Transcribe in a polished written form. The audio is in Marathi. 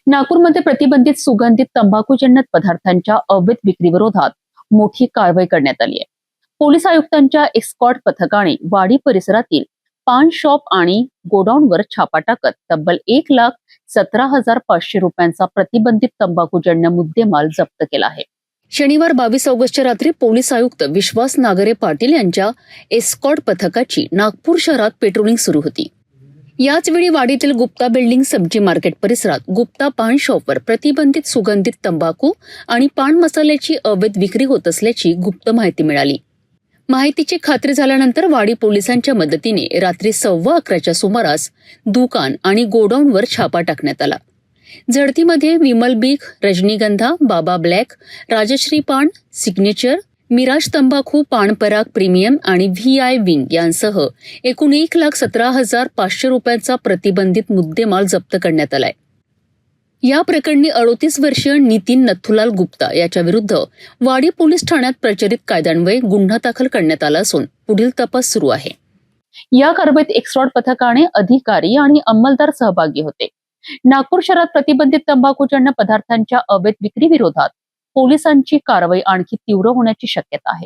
नागपूरमध्ये प्रतिबंधित सुगंधित तंबाखूजन्य पदार्थांच्या अवैध विक्रीविरोधात मोठी कारवाई करण्यात आली आहे. पोलीस आयुक्तांच्या एस्कॉर्ट पथकाने वाडी परिसरातील पान शॉप आणि गोडाऊनवर छापा टाकत तब्बल 1,17,500 रुपयांचा प्रतिबंधित तंबाखूजन्य मुद्देमाल जप्त केला आहे. शनिवार 22 ऑगस्टच्या रात्री पोलीस आयुक्त विश्वास नागरे पाटील यांच्या एस्कॉर्ट पथकाची नागपूर शहरात पेट्रोलिंग सुरू होती. याच वेळी वाडीतील गुप्ता बिल्डिंग सब्जी मार्केट परिसरात गुप्ता पान शॉपवर प्रतिबंधित सुगंधित तंबाखू आणि पान मसाल्याची अवैध विक्री होत असल्याची गुप्त माहिती मिळाली. माहितीची खात्री झाल्यानंतर वाडी पोलिसांच्या मदतीने रात्री 11:15च्या सुमारास दुकान आणि गोडाऊनवर छापा टाकण्यात आला. झडतीमध्ये विमल बीग, रजनीगंधा, बाबा ब्लॅक, राजश्री पान, सिग्नेचर, मिराज तंबाखू, पान पराग प्रीमियम आणि VI विंग यांसह एकूण 1,17,500 रुपयांचा प्रतिबंधित मुद्देमाल जप्त करण्यात आलाय. या प्रकरणी 38 वर्षीय नितीन नथुलाल गुप्ता याच्या विरुद्ध वाडी पोलीस ठाण्यात प्रचलित कायद्यान्वये गुन्हा दाखल करण्यात आला असून पुढील तपास सुरू आहे. या कारवाईत एस्कॉर्ट पथकाने अधिकारी आणि अंमलदार सहभागी होते. नागपूर शहरात प्रतिबंधित तंबाखूजन्य पदार्थांच्या अवैध विक्री विरोधात पोलिसांची कारवाई आणखी तीव्र होण्याची शक्यता आहे.